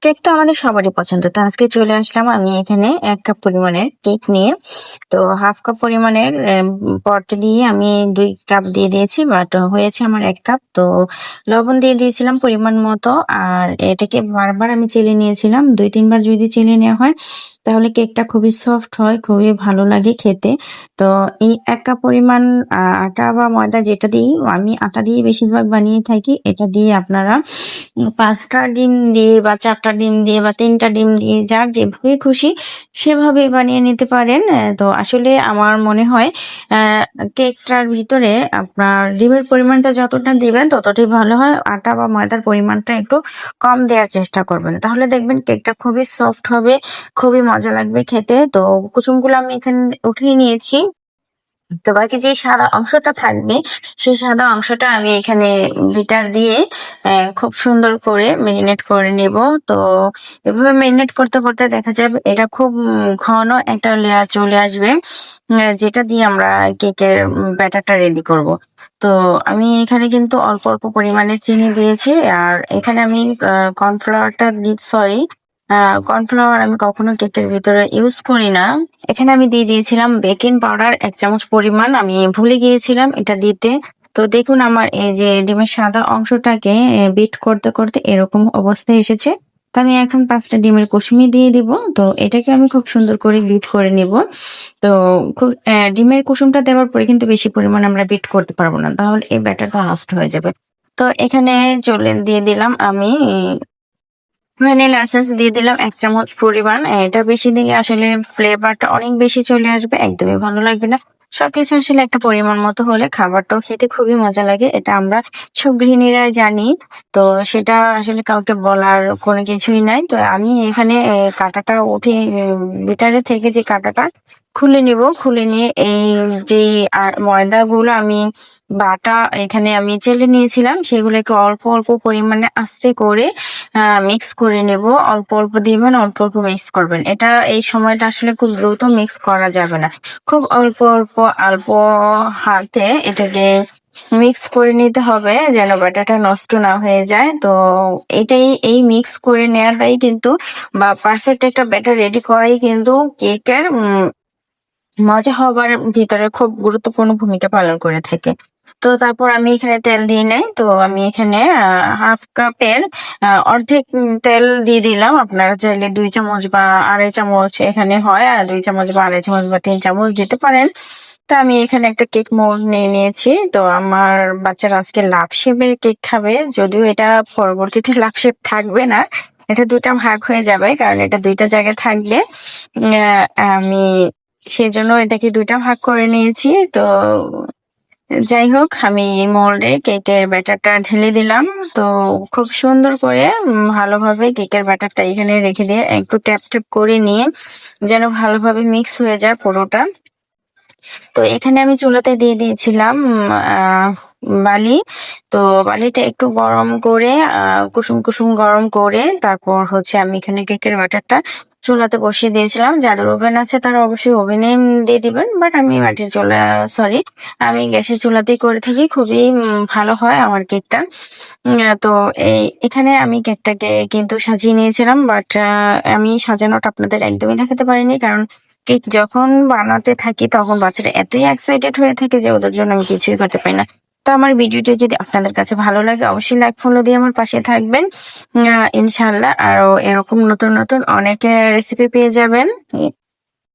Cake তো আমাদের সবারই পছন্দ। তো আজকে চলে আসলাম আমি এখানে ১ কাপ পরিমাণের কেক নিয়ে। তো 1/2 কাপ পরিমাণের পটে দিয়ে আমি ২ কাপ দিয়ে দিয়েছি, বাট হয়েছে আমার ১ কাপ। তো লবণ দিয়ে দিয়েছিলাম পরিমাণ মতো। আর এটাকে বারবার আমি চেলে নিয়েছিলাম। ২-৩ বার যদি চেলে নেওয়া হয় তাহলে কেকটা খুবই সফট হয়, খুবই ভালো লাগে খেতে। তো এই ১ কাপ পরিমাণ আটা বা ময়দা যেটা দিই, আমি আটা দিয়ে বেশিরভাগ বানিয়ে থাকি। এটা দিয়ে আপনারা ৫ টা ডিম দিয়ে বা ৪ টা ডিম দিয়ে বা ৩ টা ডিম দিয়ে যার যেভাবে খুশি সেভাবে বানিয়ে নিতে পারেন। তো আসলে আমার মনে হয় অ্যা কেকটার ভিতরে আপনার ডিমের পরিমাণটা যতটা দিবেন ততটাই ভালো হয়। আটা বা ময়দার পরিমাণটা একটু কম দেয়ার চেষ্টা করবেন। তাহলে দেখবেন কেকটা খুবই সফট হবে, খুবই মজা লাগবে খেতে। তো কুসুমগুলো আমি এখানে উঠিয়ে নিয়েছি। তো বাকি যে সাদা অংশটা থাকবে, সেই সাদা অংশটা আমি এখানে বিটার দিয়ে খুব সুন্দর করে মেরিনেট করে নেব। তো এভাবে মেরিনেট করতে, করতে দেখা যাবে এটা খুব ঘন একটা লেয়ার চলে আসবে, যেটা দিয়ে আমরা কেকের ব্যাটারটা রেডি করব। তো আমি এখানে কিন্তু অল্প, অল্প পরিমাণে চিনি দিয়েছি। আর এখানে আমি কর্নফ্লাওয়ারটা সরি কর্নফ্লাওয়ার আমি কখনো কেকের ভিতরে ইউজ করি না। এখানে আমি দিয়ে দিয়েছিলাম বেকিং পাউডার ১ চামচ পরিমাণ। আমি ভুলে গিয়েছিলাম এটা দিতে। তো দেখুন আমার এই যে ডিমের সাদা অংশটাকে বিট করতে, করতে এরকম অবস্থায় এসেছে। তো আমি এখন ৫ টা ডিমের কুসুমি দিয়ে দিব। তো এটাকে আমি খুব সুন্দর করে বিট করে নিব। তো ডিমের কুসুমটা দেওয়ার পরে কিন্তু বেশি পরিমাণ আমরা বিট করতে পারব না। তাহলে এই ব্যাটারটা নষ্ট হয়ে যাবে। তো এখানে দিয়ে দিলাম আমি ভ্যানিলা এসেন্স দিয়ে দিলাম ১ চামচ পরিমাণ। এটা বেশি দিলে আসলে ফ্লেভারটা অনেক বেশি চলে আসবে, একদমই ভালো লাগবে না। সবকিছু আসলে একটা পরিমাণ মতো হলে খাবারটাও খেতে খুবই মজা লাগে। এটা আমরা সব গৃহিণীরা জানি। তো সেটা আসলে কাউকে বলার কোনো কিছুই নাই। তো আমি এখানে কাঁটাটা উঠিয়ে বিটারে থেকে যে কাঁটাটা খুলে নিব। খুলে নিয়ে এই যেই ময়দাগুলো আমি বাটা এখানে আমি চেলে নিয়েছিলাম, সেগুলোকে অল্প, অল্প পরিমাণে আস্তে করে মিক্স করে নেব। অল্প, অল্প দিবেন, অল্প, অল্প মিক্স করবেন। এটা এই সময়টা আসলে খুব দ্রুত মিক্স করা যাবে না। খুব অল্প, অল্প অল্প হাতে এটাকে মিক্স করে নিতে হবে যেন ব্যাটারটা নষ্ট না হয়ে যায়। তো এই মিক্স করে নেওয়াটাই কিন্তু বা পারফেক্ট একটা ব্যাটার রেডি করাই কিন্তু কেকের মজা হবার ভিতরে খুব গুরুত্বপূর্ণ ভূমিকা পালন করে থাকে। তো তারপর আমি এখানে তেল দিয়ে নেই। তো আমি এখানে 1/2 কাপের অর্ধেক তেল দিয়ে দিলাম। আপনারা চাইলে ২ চামচ বা ২.৫ চামচ এখানে হয়। ২ চামচ বা ২.৫ চামচ বা ৩ চামচ দিতে পারেন। তো আমি এখানে একটা কেক মোল্ড নিয়ে নিয়েছি। তো আমার বাচ্চারা আজকে লাভ শেপের কেক খাবে। যদিও এটা পরবর্তীতে লাভ শেপ থাকবে না। এটা ২ টা ভাগ হয়ে যাবে। কারণ এটা ২ টা জায়গায় থাকলে আমি সেজন্য এটাকে ২ টা ভাগ করে নিয়েছি। তো যাই হোক, আমি মোল্ডে কেকের ব্যাটারটা ঢেলে দিলাম। তো খুব সুন্দর করে ভালোভাবে কেকের ব্যাটারটা এখানে রেখে দিয়ে একটু ট্যাপ, ট্যাপ করে নিয়ে যেন ভালোভাবে মিক্স হয়ে যায় পুরোটা। তো এখানে আমি চুলাতে দিয়ে দিয়েছিলাম বালি। তো বালিটা একটু গরম করে কুসুম, কুসুম গরম করে তারপর হচ্ছে আমি এখানে কেকের ব্যাটারটা চুলাতে বসিয়ে দিয়েছিলাম। যাদের ওভেন আছে তারা অবশ্যই ওভেনে দিয়ে দিবেন। বাট আমি মাটির চুলা সরি আমি গ্যাসের চুলাতেই করে থাকি। খুবই ভালো হয় আমার কেকটা। তো এখানে আমি কেকটাকে কিন্তু সাজিয়ে নিয়েছিলাম। বাট আমি সাজানোটা আপনাদের একদমই দেখাতে পারিনি। কারণ কেক যখন বানাতে থাকি তখন বাচ্চারা এতই এক্সাইটেড হয়ে থাকে যে ওদের জন্য আমি কিছুই করতে পারি না। তো আমার ভিডিওটি যদি আপনাদের কাছে ভালো লাগে অবশ্যই লাইক ফলো দিয়ে আমার পাশে থাকবেন। ইনশাআল্লাহ আরো এরকম নতুন, নতুন অনেক রেসিপি পেয়ে যাবেন।